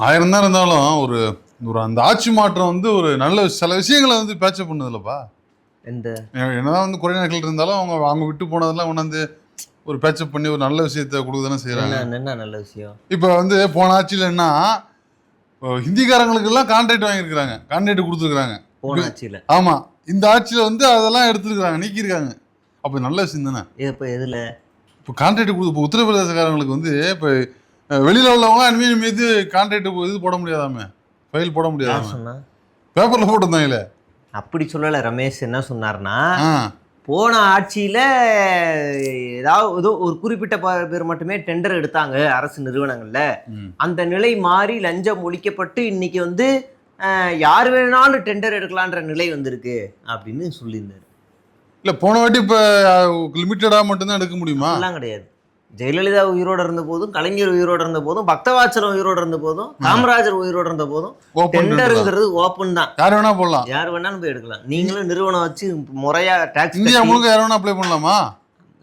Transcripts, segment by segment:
1000 தான் இருந்தாலும் ஒரு ஒரு அந்த ஆட்சி மாற்றம் வந்து ஒரு நல்ல சில விஷயங்களை வந்து பேச்சப் பண்ணுதுல்லப்பா. எந்த என்னதான் வந்து குறைநிலைகள் இருந்தாலும் அவங்க அவங்க விட்டு போனதெல்லாம் கொண்டாந்து ஒரு பேச்சப் பண்ணி ஒரு நல்ல விஷயத்த கொடுக்க செய்யறாங்க. என்ன நல்ல விஷயம்? இப்போ வந்து போன ஆட்சியில் என்ன ஹிந்திக்காரங்களுக்கு எல்லாம் கான்ட்ராக்ட் வாங்கியிருக்கிறாங்க, கான்ட்ராக்ட் கொடுத்துருக்காங்க போன ஆட்சியில. ஆமா, இந்த ஆட்சியில் வந்து அதெல்லாம் எடுத்துருக்காங்க, நீக்கியிருக்காங்க. அப்போ நல்ல விஷயம் தானே. இப்போ எதுல இப்போ கான்ட்ராக்ட் கொடுத்து இப்போ உத்தரப்பிரதேசக்காரங்களுக்கு வந்து இப்போ வெளியில உள்ளவங்க அன்மீன் மீது கான்ட்ராக்ட் இது போட முடியாதாமே, ஃபைல் போட முடியாதாமே, சொன்னா? பேப்பர்ல போட்டிருந்தாங்களே. அப்படி சொல்லலை. ரமேஷ் என்ன சொன்னார்னா, போன ஆட்சியில ஏதாவது ஏதோ ஒரு குறிப்பிட்ட பேர் மட்டுமே டெண்டர் எடுத்தாங்க அரசு நிறுவனங்கள்ல. அந்த நிலை மாறி லஞ்சம் ஒழிக்கப்பட்டு இன்னைக்கு வந்து யார் வேணாலும் டெண்டர் எடுக்கலான்ற நிலை வந்திருக்கு அப்படின்னு சொல்லியிருந்தாரு. இல்ல போன வாட்டி இப்ப லிமிட்டடா மட்டும்தான் எடுக்க முடியுமா? அதெல்லாம் கிடையாது. ஜெயலலிதா உயிரோடு இருந்த போதும், கலைஞர் உயிரோடு இருந்த போதும், பக்தவாச்சலம் உயிரோடு இருந்த போதும், காமராஜர் உயிரோடு இருந்த போதும் டெண்டருங்கிறது ஓப்பன் தான். யார் வேணா போடலாம், யார் வேணாலும் போய் எடுக்கலாம். நீங்களும் நிறுவனம் வச்சு முறையா டாக்ஸ் இந்தியா முழுக்க யார் வேணா அப்ளை பண்ணலாமா?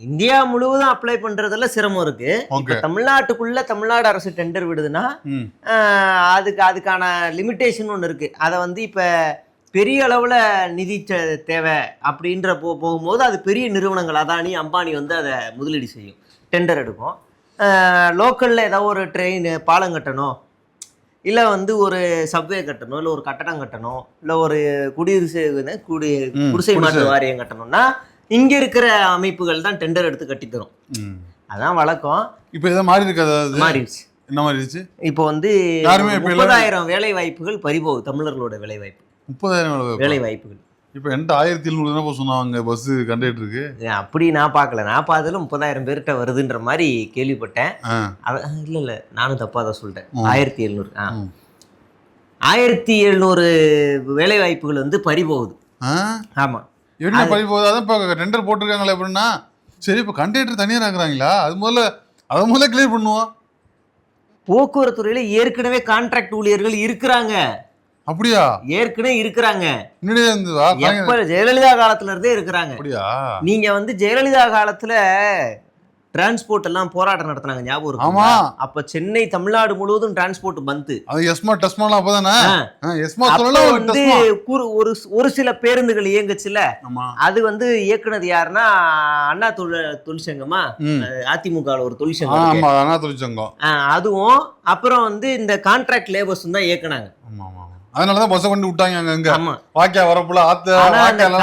இந்தியா முழுவதும் அப்ளை பண்றதுல சிரமம் இருக்கு. தமிழ்நாட்டுக்குள்ள தமிழ்நாடு அரசு டெண்டர் விடுதுன்னா அதுக்கான லிமிட்டேஷன் ஒன்று இருக்கு. அதை வந்து இப்ப பெரிய அளவுல நிதி தேவை அப்படின்ற போகும்போது அது பெரிய நிறுவனங்கள் அதானி அம்பானி வந்து அதை முதலீடு செய்யும், டெண்டர் எடுக்கும். லோக்கலில் ஏதாவது ஒரு ட்ரெயின் பாலம் கட்டணும், இல்லை வந்து ஒரு சப்வே கட்டணும், இல்லை ஒரு கட்டடம் கட்டணும், இல்லை ஒரு குடிசை மாற்று வாரியம் கட்டணும்னா இங்கே இருக்கிற அமைப்புகள் தான் டெண்டர் எடுத்து கட்டித்தரும். அதான் வழக்கம். இப்போ இதை மாறி இருக்காது, மாறிடுச்சு. என்ன மாறிடுச்சு? இப்போ வந்து 30,000 வேலை வாய்ப்புகள் பறிபோகுது. தமிழர்களோட வேலை வாய்ப்பு 30,000 வேலை வாய்ப்புகள். இப்போ என்கிட்ட 1700 சொன்னாங்க பஸ் கண்டக்டருக்கு. அப்படி நான் பார்க்கல. நான் பார்த்ததுல 30,000 பேர்கிட்ட வருதுன்ற மாதிரி கேள்விப்பட்டேன். இல்லை நானும் தப்பாக தான் சொல்லிட்டேன். 1700 1700 வேலை வாய்ப்புகள் வந்து பறிபோகுது. ஆமா, என்ன பறிபோகுது? அதான் இப்போ டெண்டர் போட்டிருக்காங்களே அப்படின்னா சரி, இப்போ கண்டக்டர் தனியாக இருக்கிறாங்களா? அதை முதல்ல கிளியர் பண்ணுவோம். போக்குவரத்து துறையில ஏற்கனவே கான்ட்ராக்ட் ஊழியர்கள் இருக்கிறாங்க. அப்படியா? ஏற்கனவே இருக்கிறாங்க. எப்ப? ஜெயலலிதா காலத்துல இருந்தே இருக்கிறாங்க. அப்படியா? நீங்க வந்து ஜெயலலிதா காலத்துல டிரான்ஸ்போர்ட் எல்லாம் போராட்டம் நடத்தினாங்க, ஞாபகம் இருக்கு? ஆமா. அப்ப சென்னை தமிழ்நாடு முழுவதும் டிரான்ஸ்போர்ட் பந்து. அது எஸ்மா டெஸ்மாலாம் அப்பதானே. வந்து ஒரு சில பேருந்துகள் இயங்குச்சுல, அது வந்து இயக்குனது யாருன்னா அண்ணா தொழிற்சங்கமா, அதிமுக ஒரு தொழிற்சங்கம். அதுவும் அப்புறம் வந்து இந்த கான்ட்ராக்ட் லேபர்ஸ் தான் இயக்குனாங்க. அதனாலதான் பஸ் கொண்டு விட்டாங்க அங்க. ஆமா, வாக்கியா வரப்புல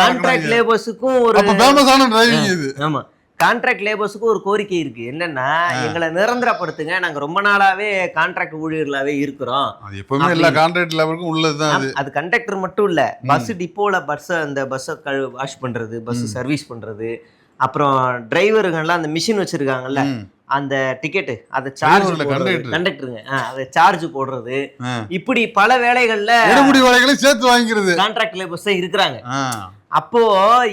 கான்ட்ராக்ட் லேபர்ஸுக்கும் ஒரு ஃபேமஸான டிரைவிங் இது. ஆமா, கான்ட்ராக்ட் லேபர்ஸுக்கும் ஒரு கோரிக்கை இருக்கு. என்னன்னா, எங்களை நிரந்தரப்படுத்துங்க, நாங்க ரொம்ப நாளாவே கான்ட்ராக்ட் ஊழியர்களாவே இருக்கிறோம். அது எப்பவுமே எல்லா கான்ட்ராக்ட் லேபருக்கும் உள்ளதுதான். அது கண்டக்டர் மட்டும் இல்ல, பஸ் டிப்போல அந்த பஸ்ஸை வாஷ் பண்றது, பஸ் சர்வீஸ் பண்றது, அப்புறம் டிரைவருங்கெல்லாம் அந்த மிஷின் வச்சிருக்காங்கல்ல, அந்த டிக்கெட்டு அதை சார்ஜ் கண்டக்டருங்க அதை சார்ஜ் போடுறது, இப்படி பல வேலைகள்ல சேர்த்து வாங்கிக்கிறது கான்ட்ராக்ட் லேபர்ஸ் இருக்கிறாங்க. அப்போ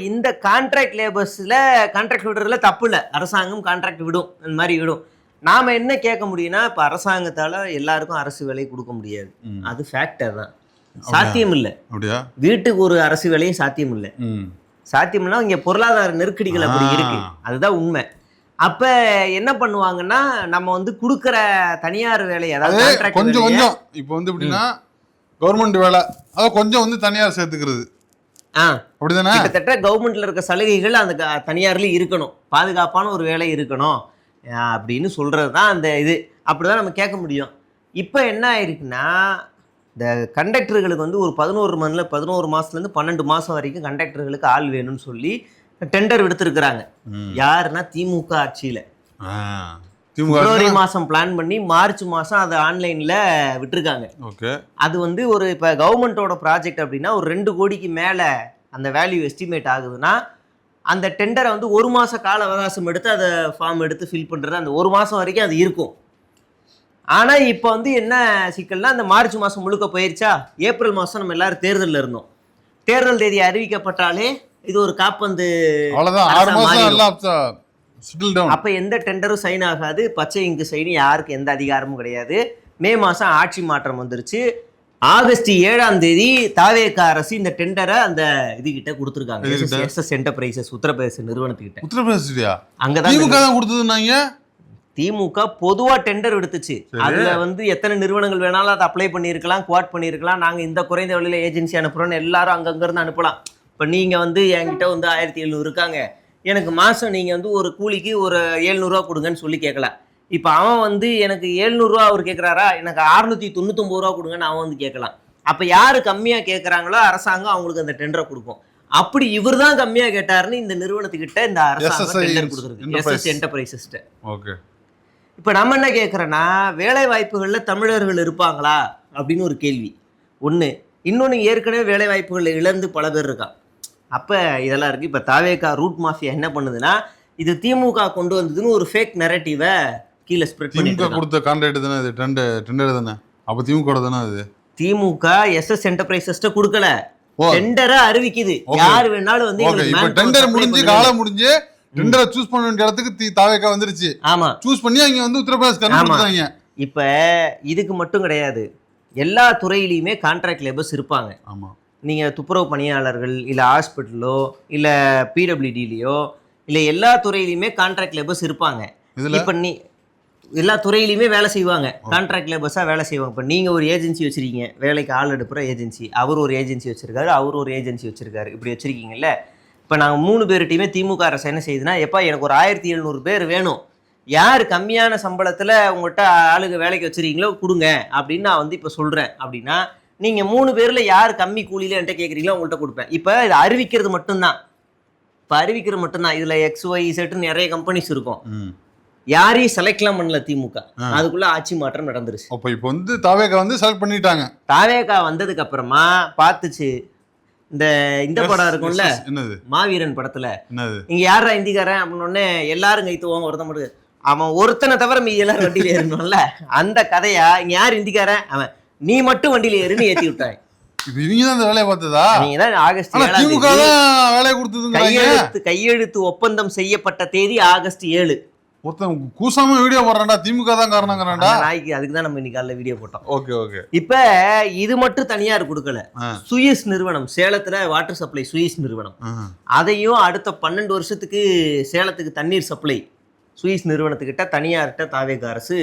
இந்த கான்ட்ராக்ட் லேபர்ஸ்ல கான்ட்ராக்ட் விடுறதுல தப்பு இல்லை, அரசாங்கம் கான்ட்ராக்ட் விடும், இந்த மாதிரி விடும். நாம என்ன கேட்க முடியும்னா, இப்ப அரசாங்கத்தால எல்லாருக்கும் அரசு வேலை கொடுக்க முடியாது, அது ஃபேக்டர் தான், சாத்தியம் இல்லை. வீட்டுக்கு ஒரு அரசு வேலையும் சாத்தியம் இல்லை. சாத்தியம்னா இங்க பொருளாதார நெருக்கடிகள் அப்படி இருக்கு, அதுதான் உண்மை. அப்ப என்ன பண்ணுவாங்கன்னா, நம்ம வந்து கொடுக்கற தனியார் வேலை, அதாவது கொஞ்சம் கொஞ்சம் இப்போ வந்து எப்படின்னா கவர்மெண்ட் வேலை அதை கொஞ்சம் வந்து தனியார் சேர்த்துக்கிறது, அப்படிதானே? கிட்டத்தட்ட கவர்மெண்ட்ல இருக்க சலுகைகள் அந்த தனியார்லயும் இருக்கணும், பாதுகாப்பான ஒரு வேலை இருக்கணும் அப்படின்னு சொல்றதுதான் அந்த இது. அப்படிதான் நம்ம கேட்க முடியும். இப்ப என்ன ஆயிருக்குன்னா, இந்த கண்டக்டர்களுக்கு வந்து ஒரு 11 மாசத்துலேருந்து 12 மாசம் வரைக்கும் கண்டக்டர்களுக்கு ஆள் வேணும்னு சொல்லி டெண்டர் விடுத்திருக்கிறாங்க. யாருன்னா திமுக ஆட்சியில பிப்ரவரி மாசம் பிளான் பண்ணி மார்ச் மாசம் அதை ஆன்லைன்ல விட்டுருக்காங்க. அது வந்து ஒரு இப்ப கவர்மெண்டோட ப்ராஜெக்ட் அப்படின்னா ஒரு 2 கோடிக்கு மேல அந்த வேல்யூ எஸ்டிமேட் ஆகுதுன்னா, அந்த டெண்டரை வந்து 1 மாச கால அவகாசம் எடுத்து அதை ஃபார்ம் எடுத்து ஃபில் பண்றது, அந்த 1 மாசம் வரைக்கும் அது இருக்கும். ஆனா இப்ப வந்து என்ன சிக்கல்னா, அந்த மார்ச் மாசம் முழுக்க போயிருச்சா, ஏப்ரல் மாசம் நம்ம எல்லாரும் தேர்தலில் இருந்தோம். தேர்தல் தேதி அறிவிக்கப்பட்டாலே இது ஒரு காப்பந்து, அப்ப எந்த டெண்டரும் சைன் ஆகாது, பச்சை இங்கு சைன், யாருக்கு எந்த அதிகாரமும் கிடையாது. மே மாசம் ஆட்சி மாற்றம் வந்துருச்சு. ஆகஸ்ட் 7ஆம் தேதி தாவேக அரசு இந்த டெண்டரை அந்த இதுகிட்ட கொடுத்துருக்காங்க, எஸ்எஸ் என்டர்பிரைசஸ் உத்தரப்பிரதேச நிறுவனத்துக்கிட்ட. உத்தரப்பிரதேச அங்கதான் கொடுத்ததுனாங்க. திமுக பொதுவா டெண்டர் விடுத்துச்சு. அதுல வந்து எத்தனை நிறுவனங்கள் வேணாலும் அதை அப்ளை பண்ணியிருக்கலாம், குவாட் பண்ணியிருக்கலாம். நாங்க இந்த குறைந்த விலையில ஏஜென்சி அனுப்புறோம்னு எல்லாரும் அங்கங்க இருந்து அனுப்பலாம். இப்ப நீங்க வந்து என்கிட்ட வந்து 1700 இருக்காங்க, எனக்கு மாசம் நீங்க வந்து ஒரு கூலிக்கு ஒரு 700 ரூபா கொடுங்கன்னு சொல்லி கேட்கலாம். இப்ப அவன் வந்து எனக்கு 700 ரூபா அவர் கேட்கிறாரா, எனக்கு 699 ரூபா கொடுங்கன்னு அவன் வந்து கேட்கலாம். அப்ப யாரு கம்மியா கேட்கறாங்களோ அரசாங்கம் அவங்களுக்கு அந்த டெண்டரை கொடுக்கும். அப்படி இவர் தான் கம்மியா கேட்டாருன்னு இந்த நிறுவனத்துக்கிட்ட இந்த அரசாங்கம் டெண்டர் கொடுத்துருக்கு, எஸ்எஸ் என்டர்பிரைசஸ்ட்ட. ஓகே. இப்ப நம்ம என்ன கேட்கறோன்னா, வேலை வாய்ப்புகள்ல தமிழர்கள் இருப்பாங்களா அப்படின்னு ஒரு கேள்வி ஒண்ணு. இன்னொன்னு, ஏற்கனவே வேலை வாய்ப்புகளை இழந்து பல பேர் இருக்கான். அப்ப இதெல்லாம் இருக்கு. இப்ப தாவேகா ரூட் மாஃபியா என்ன பண்ணுதுன்னா, இது திமுக கொண்டு வந்ததுன்னு ஒரு ஃபேக் நரேட்டிவை கீழே ஸ்ப்ரெட் பண்ணி. திமுக கொடுத்த கான்ட்ராக்ட் தானே இது, டெண்டர் தானே, அப்ப திமுக தானே அது. திமுக எஸ்எஸ் என்டர்பிரைசஸ்ட்ட கொடுக்கல, டெண்டரை அறிவிக்குது. யார் வேணாலும் வந்து இப்ப டெண்டர் முடிஞ்சு காலம் முடிஞ்சு டெண்டரை சூஸ் பண்ண வேண்டிய இடத்துக்கு தாவேகா வந்துருச்சு. ஆமா, சூஸ் பண்ணி அங்க வந்து உத்தரப்பிரதேச. இப்ப இதுக்கு மட்டும் கிடையாது, எல்லா துறையிலையுமே கான்ட்ராக்ட் லேபர்ஸ் இருப்பாங்க. ஆமா, நீங்க துப்புரவு பணியாளர்கள், இல்ல ஹாஸ்பிட்டலோ, இல்ல பிடபிள்யூடிலயோ, இல்ல எல்லா துறையிலையுமே கான்ட்ராக்ட் லேபர்ஸ் இருப்பாங்க. இப்ப நீ எல்லா துறையிலையுமே வேலை செய்வாங்க, கான்ட்ராக்ட் லேபர்ஸாக வேலை செய்வாங்க. இப்போ நீங்கள் ஒரு ஏஜென்சி வச்சுருக்கீங்க, வேலைக்கு ஆள் எடுப்புற ஏஜென்சி, அவர் ஒரு ஏஜென்சி வச்சுருக்காரு, அவர் ஒரு ஏஜென்சி வச்சுருக்காரு, இப்படி வச்சுருக்கீங்கல்ல. இப்போ நாங்கள் 3 பேர்கிட்டையுமே திமுக அரசு என்ன செய்யுதுன்னா, எப்பா எனக்கு ஒரு 1700 பேர் வேணும், யார் கம்மியான சம்பளத்தில் உங்கள்கிட்ட ஆளுங்க வேலைக்கு வச்சுருக்கீங்களோ கொடுங்க அப்படின்னு நான் வந்து இப்போ சொல்கிறேன். அப்படின்னா நீங்கள் 3 பேரில் யார் கம்மி கூலியில் என்கிட்ட கேட்குறீங்களோ உங்கள்கிட்ட கொடுப்பேன். இப்போ இது அறிவிக்கிறது மட்டும்தான், இதில் XYZ நிறைய கம்பெனிஸ் இருக்கும், யாரையும் செலக்ட்லாம் பண்ணல திமுக. அதுக்குள்ள ஆட்சி மாற்றம் நடந்துருச்சு. அப்ப இப்போ வந்து தாவேகா வந்து செலக்ட் பண்ணிட்டாங்க. தாவேகா வந்ததுக்கு அப்புறமா பார்த்துச்சு, இந்த படம் இருக்கும்ல, என்னது மாவீரன் படத்துல, இங்க யாரா இந்திக்காரன் அப்படின்னு எல்லாரும் கைத்துவோம், ஒருத்தன் மட்டும் அவன் ஒருத்தனை தவிர மீதி எல்லாரும் வண்டியில ஏறணும்ல, அந்த கதையா இங்க யார் இந்திக்காரன், அவன் நீ மட்டும் வண்டியில ஏறுன்னு ஏத்தி விட்டாங்க. கையெழுத்து ஒப்பந்தம் செய்யப்பட்ட தேதி ஆகஸ்ட் 7. ஒருத்தன் கூசாம வீடியோ போடுறான்டா, திமுக தான் காரணங்கிறான்டா. நாய்க்கு அதுக்கு தான் நம்ம இன்னைக்கு காலைல வீடியோ போட்டோம். Okay okay. இப்ப இது மட்டும் தனியார் கொடுக்கல, சுயிஸ் நிறுவனம், சேலத்துல வாட்டர் சப்ளை சுயிஸ் நிறுவனம், அதையும் அடுத்த 12 வருஷத்துக்கு சேலத்துக்கு தண்ணீர் சப்ளை சுயிஸ் நிறுவனத்துக்கிட்ட தனியார்கிட்ட தாவேகா அரசு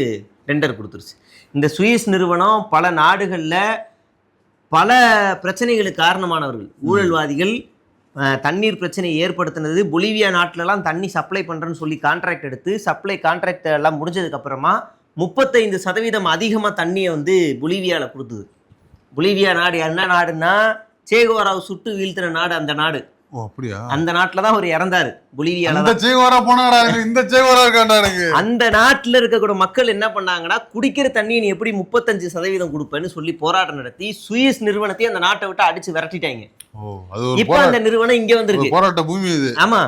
டெண்டர் கொடுத்துருச்சு. இந்த சுயிஸ் நிறுவனம் பல நாடுகள்ல பல பிரச்சனைகளுக்கு காரணமானவர்கள், ஊழல்வாதிகள், தண்ணீர் பிரச்சனையை ஏற்படுத்தினது. பொலிவியா நாட்டிலலாம் தண்ணி சப்ளை பண்ணுறேன்னு சொல்லி கான்ட்ராக்ட் எடுத்து கான்ட்ராக்ட் எல்லாம் முடிஞ்சதுக்கப்புறமா 35% அதிகமாக தண்ணியை வந்து பொலிவியாவில் கொடுத்தது. பொலிவியா நாடு என்ன நாடுன்னா, சேகுவாராவை சுட்டு வீழ்த்தின நாடு அந்த நாடு. ஓ அப்படியா? அந்த நாட்டில் தான் அவர் இறந்தாரு, பொலிவியால. அந்த நாட்டில் இருக்கக்கூடிய மக்கள் என்ன பண்ணாங்கன்னா, குடிக்கிற தண்ணியை நீ எப்படி 35% கொடுப்பேன்னு சொல்லி போராட்டம் நடத்தி சுயிஸ் நிறுவனத்தையும் அந்த நாட்டை விட்டு அடிச்சு விரட்டிட்டாங்க. இப்ப அந்த நிறுவனம் இங்க வந்திருக்கு, போராட்ட பூமி இது. ஆமா,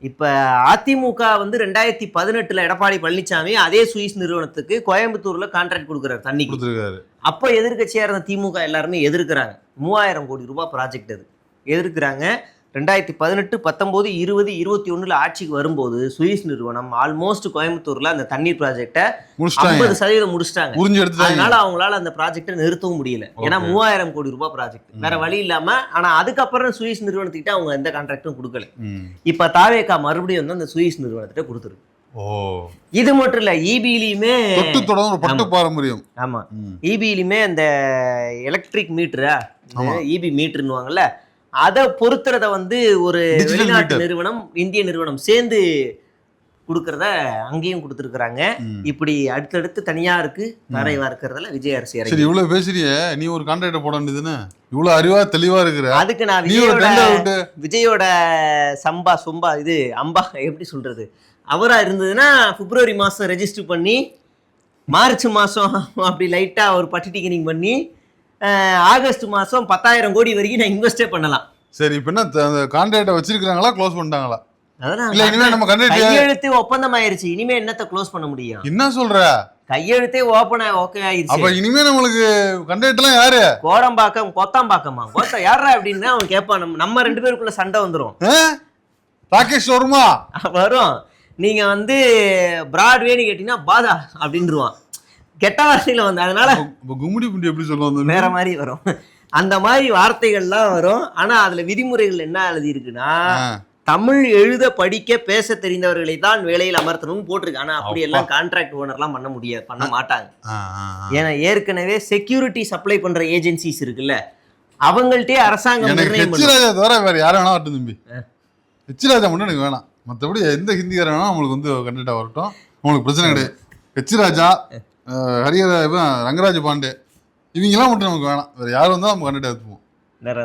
இப்ப அதிமுக வந்து 2018 எடப்பாடி பழனிசாமி அதே சுயிஸ் நிறுவனத்துக்கு கோயம்புத்தூர்ல கான்ட்ராக்ட் கொடுக்குறாரு, தண்ணி கொடுத்துருக்காரு. அப்ப எதிர்கட்சியா இருந்த திமுக எல்லாருமே எதிர்க்கிறாங்க. 3000 கோடி ரூபாய் ப்ராஜெக்ட் அது எதிர்க்கிறாங்க. 2018, 19, 20, 21 ஆட்சிக்கு வரும்போது சுயிஸ் நிறுவனம் ஆல்மோஸ்ட் கோயம்புத்தூர்ல அந்த தண்ணீர் ப்ராஜெக்டை 50% முடிச்சிட்டாங்க. அதனால அவங்களால அந்த ப்ராஜெக்டை நிறுத்தவும் முடியல. ஏன்னா 3000 கோடி ரூபாய் ப்ராஜெக்ட், வேற வழி இல்லாம. ஆனா அதுக்கப்புறம் சுயிஸ் நிறுவனத்துக்கிட்ட அவங்க எந்த கான்ட்ராக்டும் கொடுக்கல. இப்ப தாவேகா மறுபடியும் வந்து அந்த சுயிஸ் நிறுவனத்திட்ட கொடுத்துருக்கு. இது மட்டும் இல்ல, இபிலையுமே பாரம்பரியம். ஆமா, இபிலையுமே அந்த எலக்ட்ரிக் மீட்டரா, இபி மீட்டர்னுவாங்கல்ல, அதை பொறுத்துறத வந்து ஒரு வெளிநாட்டு நிறுவனம், இந்திய நிறுவனம் சேர்ந்து கொடுக்கறத அங்கேயும் கொடுத்துருக்காங்க. இப்படி அடுத்தடுத்து தனியாருக்கு தரை வார்க்கிறதுல விஜய் அரசு இறங்கி. இவ்வளவு பேசுறிய, நீ ஒரு கான்ட்ராக்ட் போட வேண்டியதுன்னு இவ்வளவு அறிவா தெளிவா இருக்கிற. அதுக்கு நான் விஜயோட சொம்பா இது அம்பா எப்படி சொல்றது, அவரா இருந்ததுன்னா பிப்ரவரி மாசம் ரெஜிஸ்டர் பண்ணி மார்ச் மாசம் அப்படி லைட்டா ஒரு பட்டி டிக்கெட்டிங் பண்ணி ஆகஸ்ட் மாசம் 10,000 கோடி வரைக்கும் நான் இன்வெஸ்டே பண்ணலாம். சரி, இப்ப என்ன கான்ட்ராக்ட் வச்சிருக்காங்களா, க்ளோஸ் பண்ணிட்டாங்களா? கையெழுத்து ஒப்பந்தம் ஆயிருச்சு, இனிமே என்னத்தை க்ளோஸ் பண்ண முடியும்? என்ன சொல்ற? கையெழுத்தே ஓகே ஆயிருச்சு. அப்ப இனிமே நம்மளுக்கு கான்ட்ராக்ட் எல்லாம் யாரு? கோத்தாம்பாக்கமா யாரா அப்படின்னு அவன் கேட்பான். நம்ம 2 பேருக்குள்ள சண்டை வந்துரும். ராகேஷ் வருமா? வரும். நீங்க வந்து பிராட்வேன்னு கேட்டீங்கன்னா பாதா அப்படின்னுருவான், கெட்ட வார்த்தையில வந்து. அதனால கும்முடி புண்டி எப்படி சொல்லுவாங்க, வேற மாதிரி வரும். அந்த மாதிரி வார்த்தைகள்லாம் வரும். ஆனா அதுல விதிமுறைகள் என்ன எழுதி இருக்குன்னா, தமிழ் எழுத படிக்க பேச தெரிந்தவர்களை தான் வேலையில் அமர்த்தணும்னு போட்டிருக்கு. ஆனா அப்படி எல்லாம் கான்ட்ராக்ட் ஓனர்லாம் பண்ண முடியாது, பண்ண மாட்டாங்க. ஏன்னா ஏற்கனவே செக்யூரிட்டி சப்ளை பண்ற ஏஜென்சிஸ் இருக்குல்ல, அவங்கள்ட்டே அரசாங்கம் நிர்ணயம் பண்ணும். ஹெச்ராஜா தவிர வேற யாரும் வேணா வரட்டும் தம்பி, ஹெச்ராஜா மட்டும் எனக்கு வேணாம். மற்றபடி எந்த ஹிந்திக்காரன் வேணா நம்மளுக்கு வந்து கண்டிப்பாக வரட்டும், நம்மளுக்கு பிரச்சனை கிடையாது. ஹெச்ராஜா, ஹரியர, ரங்கராஜ் பாண்டே இவங்கெல்லாம் மட்டும் நமக்கு வேணாம். வேற யாரும் வந்தாலும் நம்ம கண்டிப்பாக எடுத்துப்போம். வேற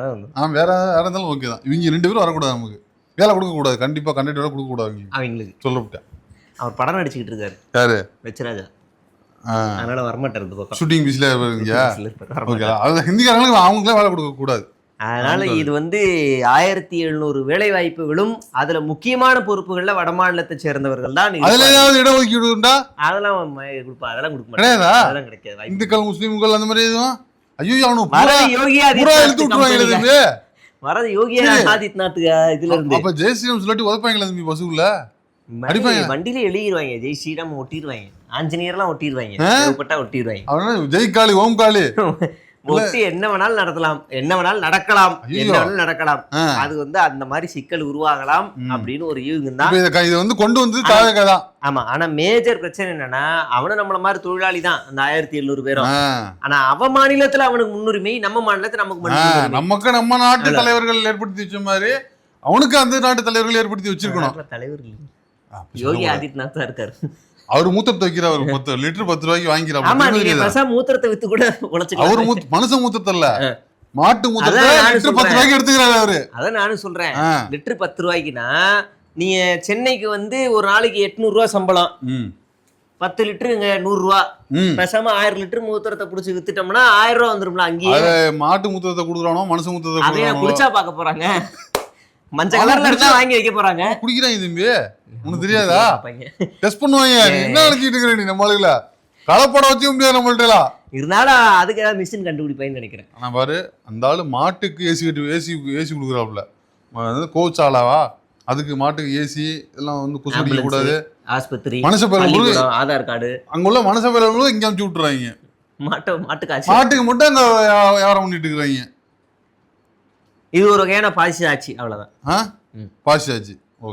யாரா இருந்தாலும் ஓகே தான். இவங்க 2 பேரும் வரக்கூடாது, நமக்கு வேலை கொடுக்கக்கூடாது. கண்டிப்பாக கண்டக்டரோட கொடுக்கக்கூடாது அவங்களுக்கு. சொல்லவிட்டேன். அவர் படம் நடிச்சுக்கிட்டு இருக்காரு. யாரு? ஹெச்ராஜா. அதனால வரமாட்டார் இந்த பக்கம். ஷூட்டிங் பிஸில இருங்க. ஹிந்திக்காரங்களுக்கு அவங்களே வேலை கொடுக்கக்கூடாது. அதனால இது வந்து 1700 வேலை வாய்ப்புகளும் அதுல முக்கியமான பொறுப்புகள்ல வடமாநிலத்தை சேர்ந்தவர்கள் தான். அதுல ஏதாவது இடஒதுக்கீடு உண்டா? அதெல்லாம் கொடுப்பா, அதெல்லாம் கொடுக்க கிடையாதா? அதெல்லாம் கிடைக்காது. இந்துக்கள், முஸ்லீம்கள் அந்த மாதிரி எதுவும்? ஐயோ, அவனுக்கு யோகி வரது யோகி ஆதித்யநாத் இதுல இருந்து. அப்ப ஜெய் ஸ்ரீராம் சொல்லிட்டு உதப்பாங்களா தம்பி பஸ்ஸுக்குள்ள? வண்டியில எழுதிடுவாங்க, ஜெய் ஸ்ரீராம் ஒட்டிடுவாங்க, ஆஞ்சநேயர்லாம் ஒட்டிடுவாங்க, ஒட்டிடுவாங்க. அவனால ஜெய் காளி, ஓம் காளி ஒட்டி என்ன வேணாலும் நடத்தலாம், என்ன வேணாலும் நடக்கலாம், என்ன வேணாலும் நடக்கலாம். அது வந்து அந்த மாதிரி சிக்கல் உருவாகலாம் அப்படின்னு ஒரு யூகம் தான் இது வந்து கொண்டு வந்து தாவகதான். ஆமா, ஆனா மேஜர் பிரச்சனை என்னன்னா, அவனும் நம்மள மாதிரி தொழிலாளி தான் அந்த 1700 பேரும். ஆனா அவ மாநிலத்துல அவனுக்கு முன்னுரிமை, நம்ம மாநிலத்துல நமக்கு நமக்கு நம்ம நாட்டு தலைவர்கள் ஏற்படுத்தி வச்ச மாதிரி அவனுக்கு அந்த நாட்டு தலைவர்கள் ஏற்படுத்தி வச்சிருக்கணும். தலைவர்கள் யோகி ஆதித்யநாத் தான் இருக்காரு. அவரு மூத்திரத்தை வைக்கிறார், 10 லிட்டர் 10 ரூபாய்க்கு வாங்கிறாரு. மூத்திரத்தை வித்து கூட அவரு மனுஷன் மூத்திரத்தை இல்ல, மாட்டு மூத்திரத்தை லிட்டர் 10 ரூபாய்க்கு எடுத்துக்கிறாரு அவரு. அதான் நானும் சொல்றேன், லிட்டர் 10 ரூபாய்க்குன்னா நீங்க சென்னைக்கு வந்து ஒரு நாளைக்கு 800 ரூபாய் சம்பளம், 10 லிட்டருங்க 100 ரூபா. பேசாம 1000 லிட்டர் மூத்திரத்தை புடிச்சு வித்துட்டோம்னா 1000 ரூபா வந்துரும்ல. அங்கேயே மாட்டு மூத்திரத்தை குடுக்குறானோ மனுஷன் மூத்திரத்தை அதையே குடிச்சா பாக்க போறாங்க. மஞ்சள் கலர்ல இருந்தா வாங்கி வைக்க போறாங்க. குடிக்கிறாங்க தம்பி, உனக்கு தெரியாதா? டெஸ்ட் பண்ணுவாங்க. என்ன நினைச்சிட்டு இருக்கிற நீ? நம்மளுக்குல கலப்படம் வச்சுக்க முடியாது நம்மள்ட்ட. இருந்தாலும் அதுக்கு ஏதாவது மிஷின் கண்டுபிடிப்பான்னு நினைக்கிறேன். ஆனா பாரு, அந்த ஆளு மாட்டுக்கு ஏசி கொடுக்குறாப்புல, கோச்சாலாவா, அதுக்கு மாட்டுக்கு ஏசி எல்லாம் வந்து குசு கூடாது. ஆஸ்பத்திரி, மனுஷ பேர், ஆதார் கார்டு, அங்குள்ள மனுஷ பேர்களும் இங்க அனுப்பிச்சு விட்டுறாங்க. மாட்டுக்கு மட்டும் அங்க வியாபாரம் பண்ணிட்டு இருக்கிறாங்க. இது ஒரு வகையான பாசி ஆச்சு, அவ்வளவுதான். பாசி ஆச்சு.